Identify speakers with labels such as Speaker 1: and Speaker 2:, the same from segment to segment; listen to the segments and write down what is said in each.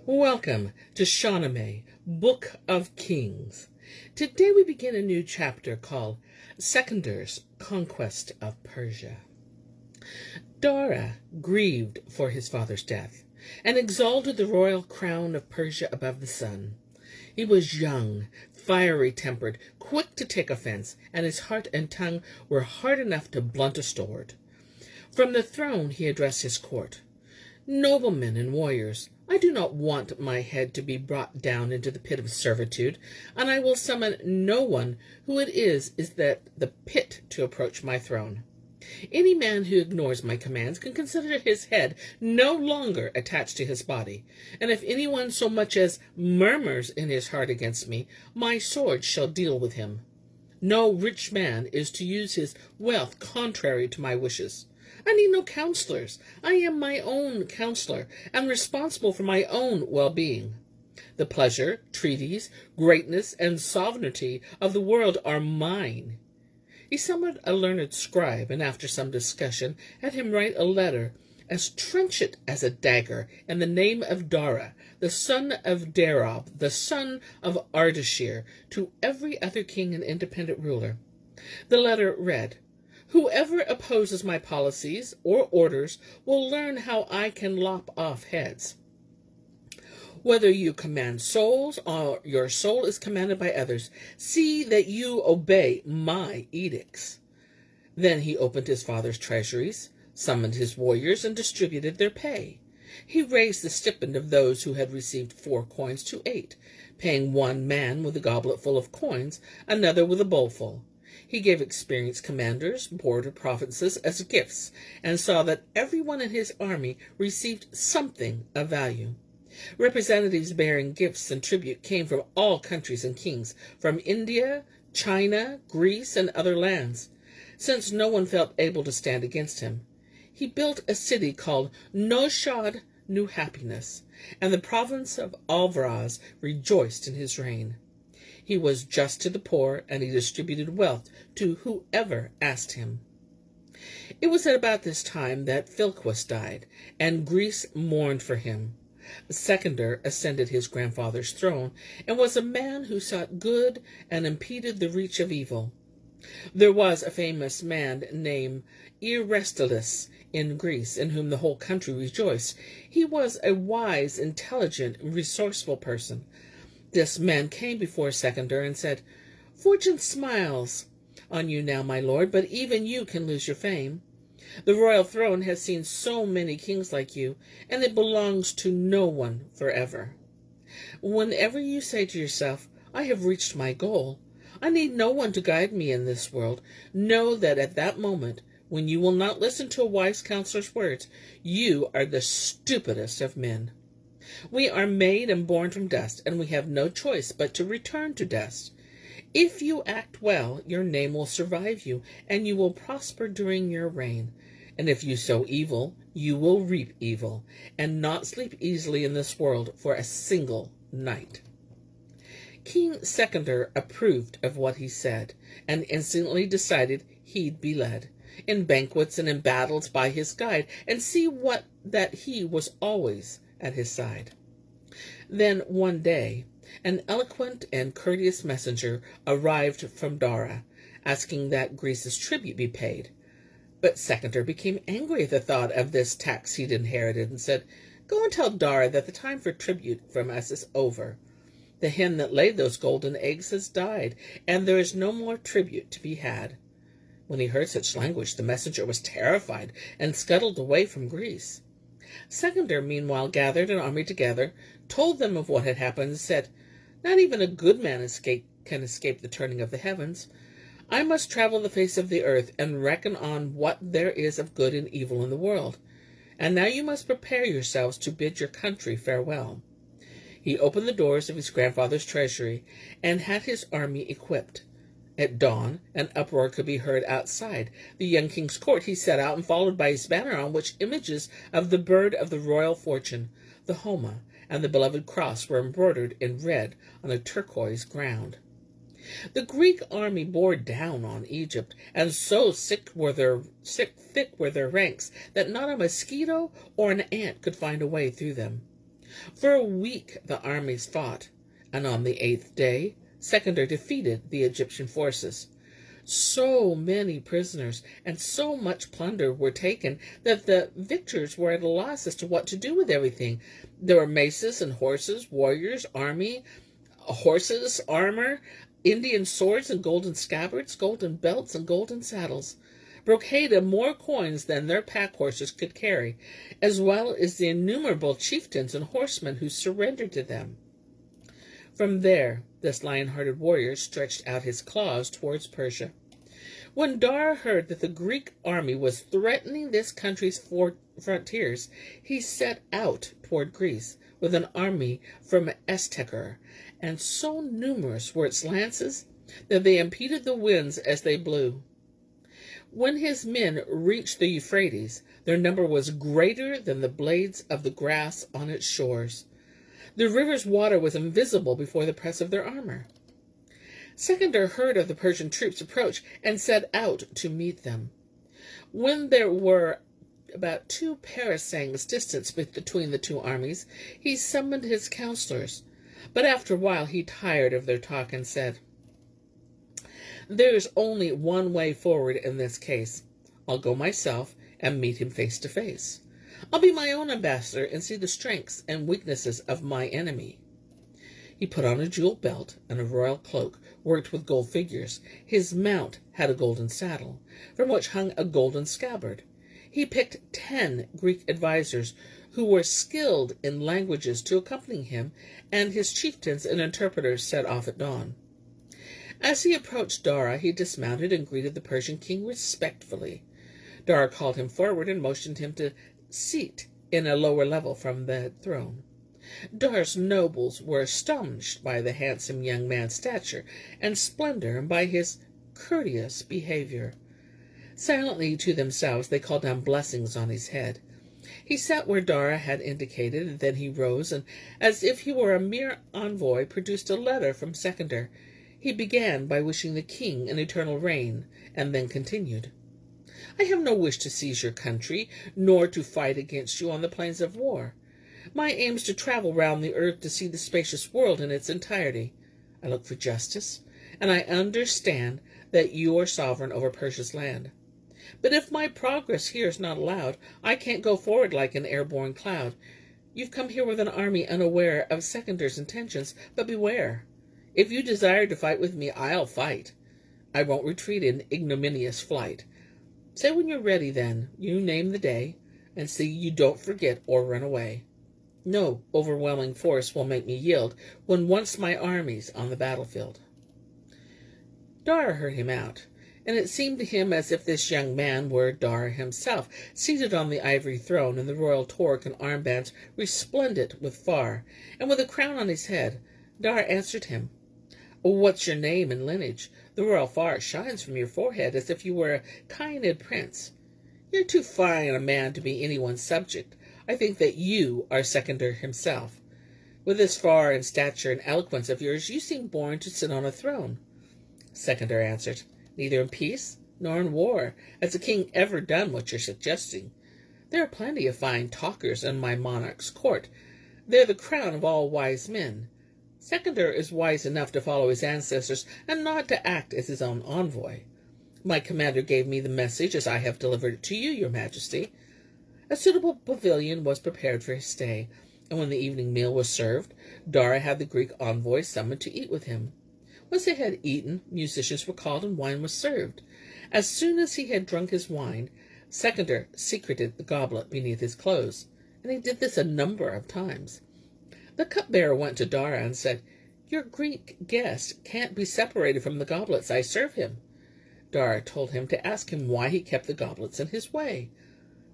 Speaker 1: Welcome to Shahnameh, Book of Kings. Today we begin a new chapter called Sekandar's Conquest of Persia. Dara grieved for his father's death and exalted the royal crown of Persia above the sun. He was young, fiery-tempered, quick to take offense, and his heart and tongue were hard enough to blunt a sword. From the throne he addressed his court. Noblemen and warriors, I do not want my head to be brought down into the pit of servitude, and I will summon no one who it is that the pit to approach my throne. Any man who ignores my commands can consider his head no longer attached to his body, and if anyone so much as murmurs in his heart against me, my sword shall deal with him. No rich man is to use his wealth contrary to my wishes. I need no counselors. I am my own counselor, and responsible for my own well-being. The pleasure, treaties, greatness, and sovereignty of the world are mine. He summoned a learned scribe, and after some discussion, had him write a letter as trenchant as a dagger in the name of Dara, the son of Dara, the son of Ardashir, to every other king and independent ruler. The letter read, "Whoever opposes my policies or orders will learn how I can lop off heads. Whether you command souls or your soul is commanded by others, see that you obey my edicts." Then he opened his father's treasuries, summoned his warriors, and distributed their pay. He raised the stipend of those who had received 4 coins to 8, paying one man with a goblet full of coins, another with a bowlful. He gave experienced commanders border provinces as gifts, and saw that everyone in his army received something of value. Representatives bearing gifts and tribute came from all countries and kings, from India, China, Greece, and other lands. Since no one felt able to stand against him, he built a city called Noshad New Happiness, and the province of Alvaraz rejoiced in his reign. He was just to the poor, and he distributed wealth to whoever asked him. It was at about this time that Philquus died, and Greece mourned for him. Sekander ascended his grandfather's throne, and was a man who sought good and impeded the reach of evil. There was a famous man named Aristillus in Greece, in whom the whole country rejoiced. He was a wise, intelligent, resourceful person. This man came before Sekander and said, "Fortune smiles on you now, my lord, but even you can lose your fame. The royal throne has seen so many kings like you, and it belongs to no one forever. Whenever you say to yourself, 'I have reached my goal, I need no one to guide me in this world,' know that at that moment, when you will not listen to a wise counselor's words, you are the stupidest of men. We are made and born from dust, and we have no choice but to return to dust. If you act well, your name will survive you, and you will prosper during your reign. And if you sow evil, you will reap evil, and not sleep easily in this world for a single night." King Sekander approved of what he said, and instantly decided he'd be led, in banquets and in battles, by his guide, and see that he was always at his side. Then one day, an eloquent and courteous messenger arrived from Dara, asking that Greece's tribute be paid. But Sekander became angry at the thought of this tax he'd inherited, and said, "Go and tell Dara that the time for tribute from us is over. The hen that laid those golden eggs has died, and there is no more tribute to be had." When he heard such language, the messenger was terrified, and scuttled away from Greece. Sekander, meanwhile, gathered an army together, told them of what had happened, and said, "Not even a good man can escape the turning of the heavens. I must travel the face of the earth, and reckon on what there is of good and evil in the world. And now you must prepare yourselves to bid your country farewell." He opened the doors of his grandfather's treasury, and had his army equipped. At dawn, an uproar could be heard outside the young king's court. He set out, and followed by his banner, on which images of the bird of the royal fortune, the Homa, and the beloved cross were embroidered in red on a turquoise ground. The Greek army bore down on Egypt, and so thick were their ranks that not a mosquito or an ant could find a way through them. For a week the armies fought, and on the 8th day Sekander defeated the Egyptian forces. So many prisoners and so much plunder were taken that the victors were at a loss as to what to do with everything. There were maces and horses, warriors, army, horses, armor, Indian swords and golden scabbards, golden belts and golden saddles, brocade and more coins than their pack horses could carry, as well as the innumerable chieftains and horsemen who surrendered to them. From there, this lion-hearted warrior stretched out his claws towards Persia. When Dara heard that the Greek army was threatening this country's frontiers, he set out toward Greece with an army from Estekher, and so numerous were its lances that they impeded the winds as they blew. When his men reached the Euphrates, their number was greater than the blades of the grass on its shores. The river's water was invisible before the press of their armor. Sekander heard of the Persian troops' approach and set out to meet them. When there were about 2 parasangs distance between the two armies, he summoned his counselors, but after a while he tired of their talk and said, "There is only one way forward in this case. I'll go myself and meet him face to face. I'll be my own ambassador and see the strengths and weaknesses of my enemy." He put on a jeweled belt and a royal cloak worked with gold figures. His mount had a golden saddle, from which hung a golden scabbard. He picked 10 Greek advisers who were skilled in languages to accompany him, and his chieftains and interpreters set off at dawn. As he approached Dara, he dismounted and greeted the Persian king respectfully. Dara called him forward and motioned him to seat in a lower level from the throne. Dara's nobles were astonished by the handsome young man's stature and splendor and by his courteous behavior. Silently to themselves they called down blessings on his head. He sat where Dara had indicated, and then he rose, and, as if he were a mere envoy, produced a letter from Sekander. He began by wishing the king an eternal reign, and then continued, "I have no wish to seize your country, nor to fight against you on the plains of war. My aim is to travel round the earth to see the spacious world in its entirety. I look for justice, and I understand that you are sovereign over Persia's land. But if my progress here is not allowed, I can't go forward like an airborne cloud. You've come here with an army unaware of Sekander's intentions, but beware. If you desire to fight with me, I'll fight. I won't retreat in ignominious flight. Say when you're ready, then. You name the day, and see you don't forget or run away. No overwhelming force will make me yield when once my army's on the battlefield." Dara heard him out, and it seemed to him as if this young man were Dara himself, seated on the ivory throne in the royal torque and armbands resplendent with far, and with a crown on his head. Dara answered him, "What's your name and lineage? The royal far shines from your forehead as if you were a Chianid prince. You're too fine a man to be anyone's subject. I think that you are Sekander himself. With this far and stature and eloquence of yours, you seem born to sit on a throne." Sekander answered, "Neither in peace nor in war has a king ever done what you're suggesting. There are plenty of fine talkers in my monarch's court. They're the crown of all wise men. Sekander is wise enough to follow his ancestors and not to act as his own envoy. My commander gave me the message as I have delivered it to you, your majesty." A suitable pavilion was prepared for his stay, and when the evening meal was served, Dara had the Greek envoy summoned to eat with him. Once they had eaten, musicians were called and wine was served. As soon as he had drunk his wine, Sekander secreted the goblet beneath his clothes, and he did this a number of times. The cupbearer went to Dara and said, "Your Greek guest can't be separated from the goblets I serve him." Dara told him to ask him why he kept the goblets in his way.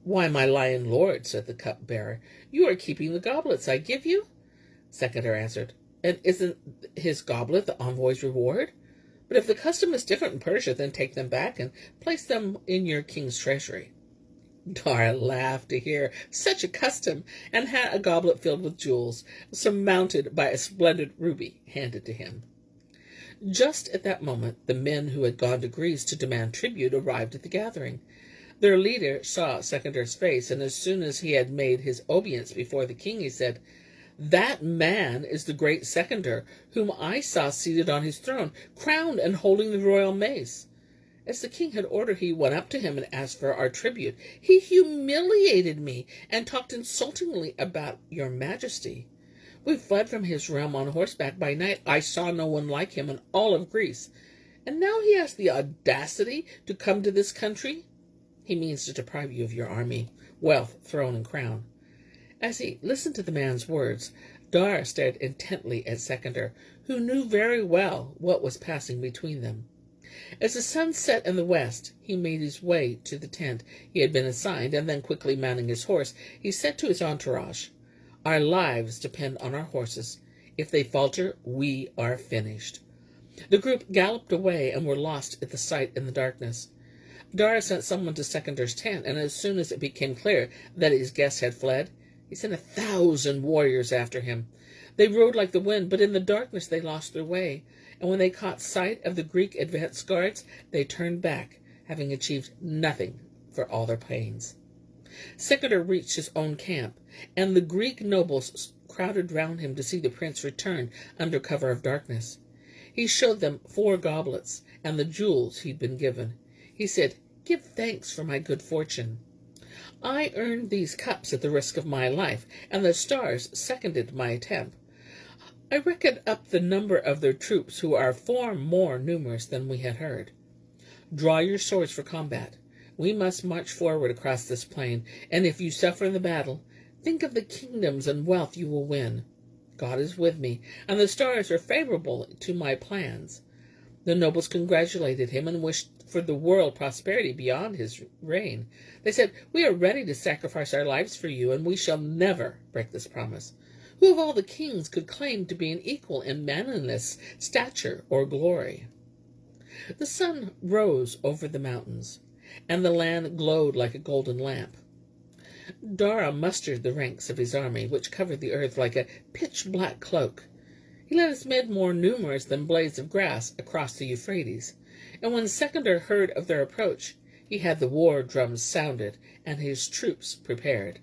Speaker 1: "Why, my lion lord," said the cupbearer, "you are keeping the goblets I give you?" Sekander answered, "And isn't his goblet the envoy's reward? But if the custom is different in Persia, then take them back and place them in your king's treasury." Dara laughed to hear such a custom, and had a goblet filled with jewels, surmounted by a splendid ruby, handed to him. Just at that moment, the men who had gone to Greece to demand tribute arrived at the gathering. Their leader saw Sekandar's face, and as soon as he had made his obeisance before the king, he said, That man is the great Sekander, whom I saw seated on his throne, crowned and holding the royal mace. As the king had ordered, he went up to him and asked for our tribute. He humiliated me and talked insultingly about your majesty. We fled from his realm on horseback by night. I saw no one like him in all of Greece. And now he has the audacity to come to this country. He means to deprive you of your army, wealth, throne, and crown. As he listened to the man's words, Dara stared intently at Sekander, who knew very well what was passing between them. As the sun set in the west, he made his way to the tent he had been assigned, and then quickly mounting his horse, he said to his entourage, "Our lives depend on our horses. If they falter, we are finished." The group galloped away and were lost at the sight in the darkness. Dara sent someone to Sekandar's tent, and as soon as it became clear that his guests had fled, he sent 1,000 warriors after him. They rode like the wind, but in the darkness they lost their way, and when they caught sight of the Greek advance guards, they turned back, having achieved nothing for all their pains. Sekander reached his own camp, and the Greek nobles crowded round him to see the prince return under cover of darkness. He showed them 4 goblets and the jewels he'd been given. He said, "Give thanks for my good fortune. I earned these cups at the risk of my life, and the stars seconded my attempt. I reckoned up the number of their troops, who are far more numerous than we had heard. Draw your swords for combat. We must march forward across this plain, and if you suffer in the battle, think of the kingdoms and wealth you will win. God is with me, and the stars are favorable to my plans." The nobles congratulated him and wished for the world prosperity beyond his reign. They said, "We are ready to sacrifice our lives for you, and we shall never break this promise. Who of all the kings could claim to be an equal in manliness, stature, or glory?" The sun rose over the mountains, and the land glowed like a golden lamp. Dara mustered the ranks of his army, which covered the earth like a pitch-black cloak. He led his men, more numerous than blades of grass, across the Euphrates, and when Sekander heard of their approach, he had the war drums sounded and his troops prepared.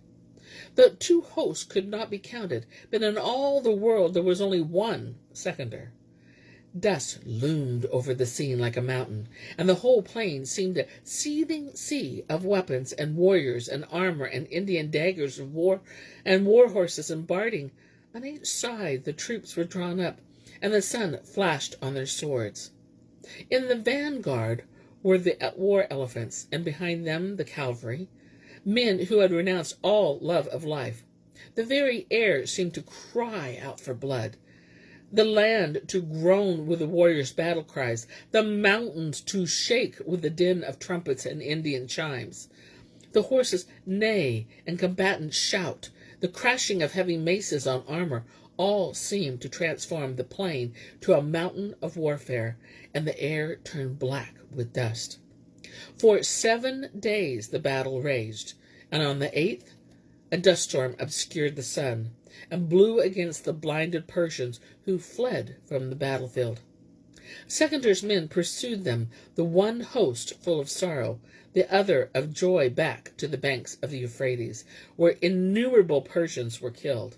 Speaker 1: The 2 hosts could not be counted, but in all the world there was only one Sekander. Dust loomed over the scene like a mountain, and the whole plain seemed a seething sea of weapons and warriors and armor and Indian daggers of war and war horses and barding. On each side the troops were drawn up, and the sun flashed on their swords. In the vanguard were the war elephants, and behind them the cavalry, men who had renounced all love of life. The very air seemed to cry out for blood, the land to groan with the warriors' battle cries, the mountains to shake with the din of trumpets and Indian chimes. The horses neigh and combatants shout. The crashing of heavy maces on armor all seemed to transform the plain to a mountain of warfare, and the air turned black with dust. For 7 days the battle raged, and on the 8th a dust storm obscured the sun and blew against the blinded Persians who fled from the battlefield. Sekandar's men pursued them, the one host full of sorrow, the other of joy, back to the banks of the Euphrates, where innumerable Persians were killed.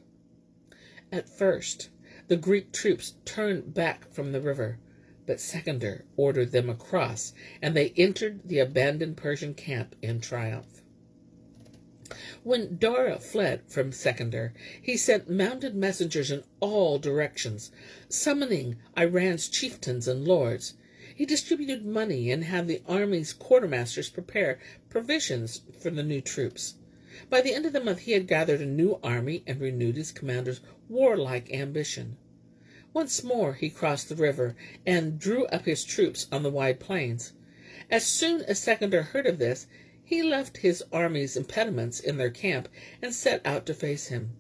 Speaker 1: At first, the Greek troops turned back from the river, but Sekander ordered them across, and they entered the abandoned Persian camp in triumph. When Dara fled from Sekander, he sent mounted messengers in all directions, summoning Iran's chieftains and lords. He distributed money and had the army's quartermasters prepare provisions for the new troops. By the end of the month he had gathered a new army and renewed his commander's warlike ambition. Once more he crossed the river and drew up his troops on the wide plains. As soon as Sekander heard of this, he left his army's impediments in their camp and set out to face him.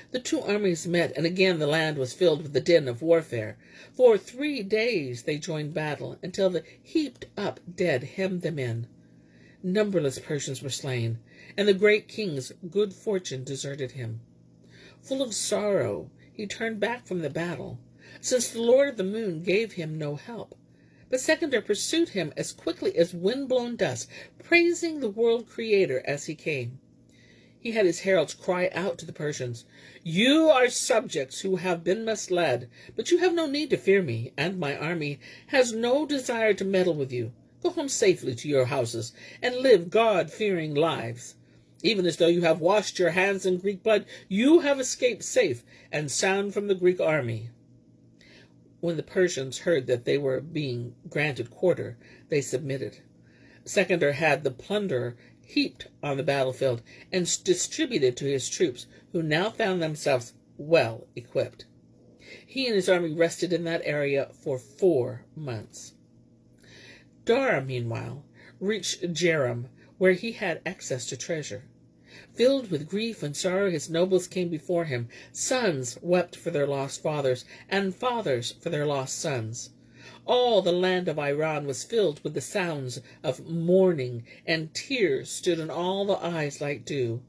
Speaker 1: The 2 armies met, and again the land was filled with the din of warfare. For 3 days they joined battle, until the heaped-up dead hemmed them in. Numberless Persians were slain, and the great king's good fortune deserted him. Full of sorrow, he turned back from the battle, since the Lord of the Moon gave him no help. But Sekander pursued him as quickly as wind-blown dust, praising the world creator as he came. He had his heralds cry out to the Persians, "You are subjects who have been misled, but you have no need to fear me, and my army has no desire to meddle with you. Go home safely to your houses, and live God-fearing lives. Even as though you have washed your hands in Greek blood, you have escaped safe and sound from the Greek army." When the Persians heard that they were being granted quarter, they submitted. Sekander had the plunder heaped on the battlefield and distributed to his troops, who now found themselves well equipped. He and his army rested in that area for 4 months. Dara, meanwhile, reached Jerum, where he had access to treasure. Filled with grief and sorrow, his nobles came before him. Sons wept for their lost fathers, and fathers for their lost sons. All the land of Iran was filled with the sounds of mourning, and tears stood in all the eyes like dew.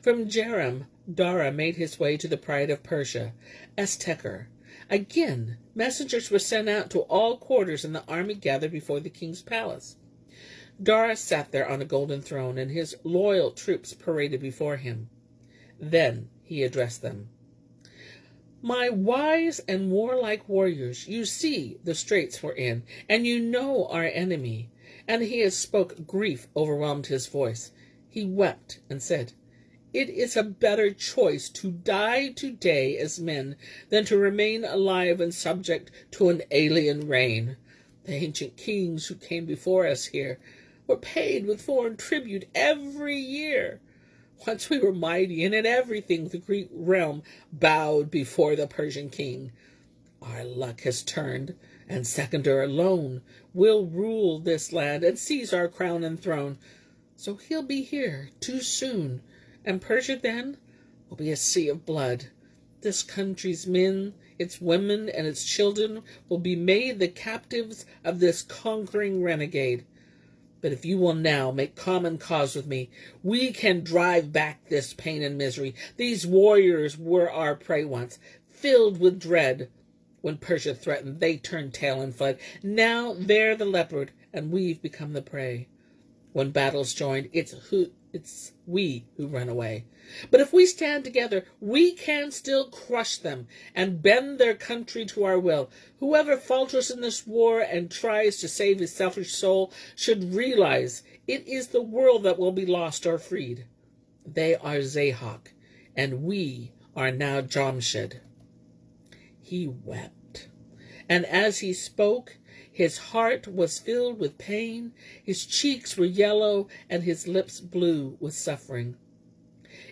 Speaker 1: From Jerum, Dara made his way to the pride of Persia, Sekander. Again, messengers were sent out to all quarters, and the army gathered before the king's palace. Dara sat there on a golden throne, and his loyal troops paraded before him. Then he addressed them. "My wise and warlike warriors, you see the straits we're in, and you know our enemy." And he spoke. Grief overwhelmed his voice. He wept and said, "It is a better choice to die today as men than to remain alive and subject to an alien reign. The ancient kings who came before us here were paid with foreign tribute every year. Once we were mighty, and in everything the Greek realm bowed before the Persian king. Our luck has turned, and Sekander alone will rule this land and seize our crown and throne. So he'll be here too soon, and Persia then will be a sea of blood. This country's men, its women, and its children will be made the captives of this conquering renegade. But if you will now make common cause with me, we can drive back this pain and misery. These warriors were our prey once, filled with dread. When Persia threatened, they turned tail and fled. Now they're the leopard, and we've become the prey. When battles joined, it's we who run away. But if we stand together, we can still crush them and bend their country to our will. Whoever falters in this war and tries to save his selfish soul should realize it is the world that will be lost or freed. They are Zahak, and we are now Jamshed." He wept, and as he spoke, his heart was filled with pain, his cheeks were yellow, and his lips blue with suffering.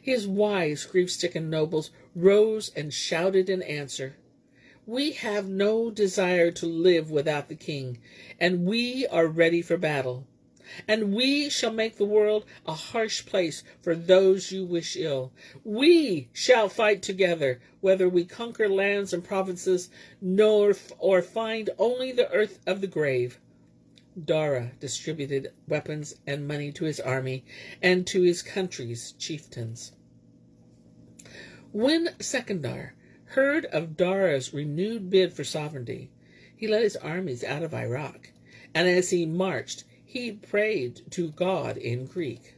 Speaker 1: His wise, grief-stricken nobles rose and shouted in answer, "We have no desire to live without the king, and we are ready for battle. And we shall make the world a harsh place for those you wish ill. We shall fight together, whether we conquer lands and provinces, or find only the earth of the grave." Dara distributed weapons and money to his army and to his country's chieftains. When Sekandar heard of Dara's renewed bid for sovereignty, he led his armies out of Iraq, and as he marched, he prayed to God in Greek.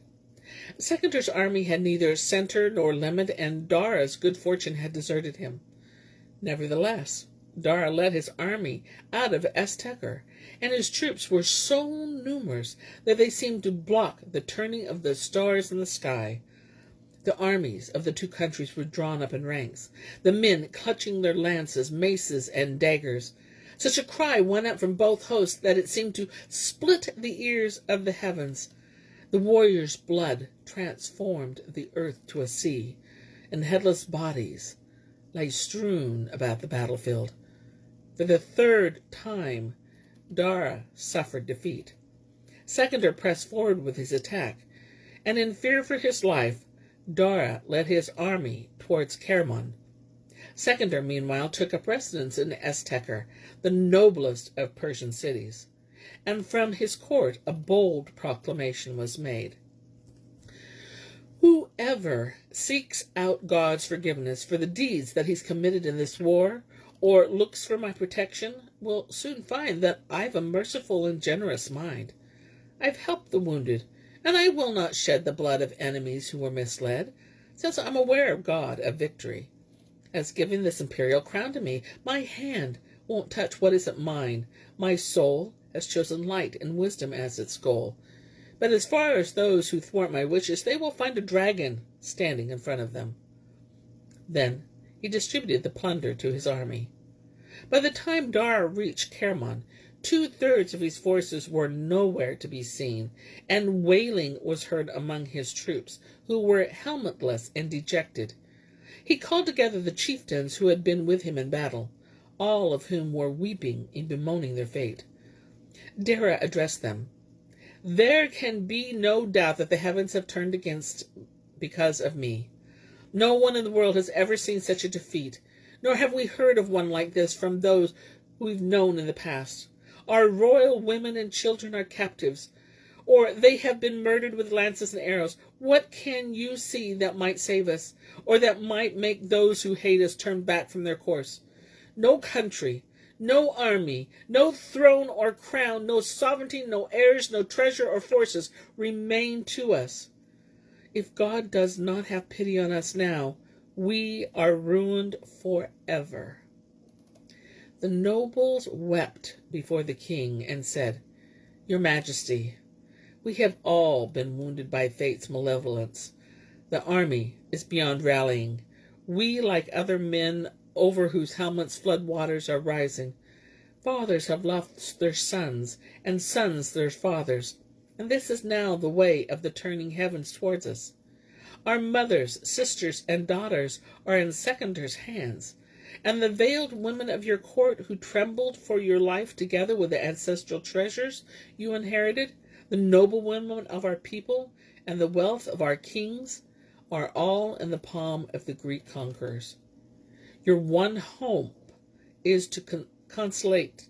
Speaker 1: Sekandar's army had neither center nor limit, and Dara's good fortune had deserted him. Nevertheless, Dara led his army out of Sekander, and his troops were so numerous that they seemed to block the turning of the stars in the sky. The armies of the two countries were drawn up in ranks, the men clutching their lances, maces, and daggers. Such a cry went up from both hosts that it seemed to split the ears of the heavens. The warriors' blood transformed the earth to a sea, and headless bodies lay strewn about the battlefield. For the 3rd time, Dara suffered defeat. Sekander pressed forward with his attack, and in fear for his life, Dara led his army towards Kerman. Sekander, meanwhile, took up residence in Sekander, the noblest of Persian cities, and from his court a bold proclamation was made. "Whoever seeks out God's forgiveness for the deeds that he's committed in this war, or looks for my protection, will soon find that I've a merciful and generous mind. I've helped the wounded, and I will not shed the blood of enemies who were misled, since I'm aware of God of victory has given this imperial crown to me. My hand won't touch what isn't mine. My soul has chosen light and wisdom as its goal. But as far as those who thwart my wishes, they will find a dragon standing in front of them. Then he distributed the plunder to his army. By the time Dara reached Kerman, 2/3 of his forces were nowhere to be seen, and wailing was heard among his troops, who were helmetless and dejected. He called together the chieftains who had been with him in battle, all of whom were weeping and bemoaning their fate. Dara addressed them. There can be no doubt that the heavens have turned against because of me. No one in the world has ever seen such a defeat, nor have we heard of one like this from those we've known in the past. Our royal women and children are captives, or they have been murdered with lances and arrows. What can you see that might save us, or that might make those who hate us turn back from their course? No country, no army, no throne or crown, no sovereignty, no heirs, no treasure or forces remain to us. If God does not have pity on us now, we are ruined forever. The nobles wept before the king and said, Your Majesty, we have all been wounded by fate's malevolence. The army is beyond rallying. We, like other men over whose helmets flood waters are rising, fathers have lost their sons, and sons their fathers, and this is now the way of the turning heavens towards us. Our mothers, sisters, and daughters are in Sekandar's hands, and the veiled women of your court who trembled for your life together with the ancestral treasures you inherited, the noble women of our people, and the wealth of our kings, are all in the palm of the Greek conquerors. Your one hope is to conciliate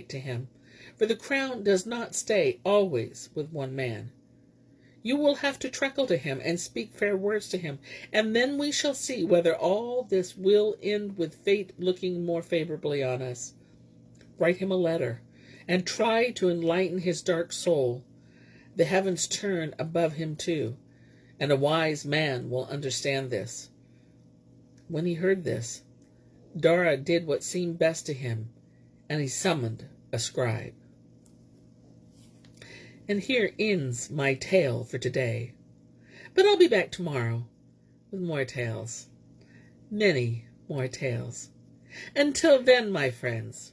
Speaker 1: to him, for the crown does not stay always with one man. You will have to truckle to him and speak fair words to him, and then we shall see whether all this will end with fate looking more favorably on us. Write him a letter, and try to enlighten his dark soul. The heavens turn above him too, and a wise man will understand this. When he heard this, Dara did what seemed best to him, and he summoned a scribe. And here ends my tale for today. But I'll be back tomorrow with more tales. Many more tales. Until then, my friends,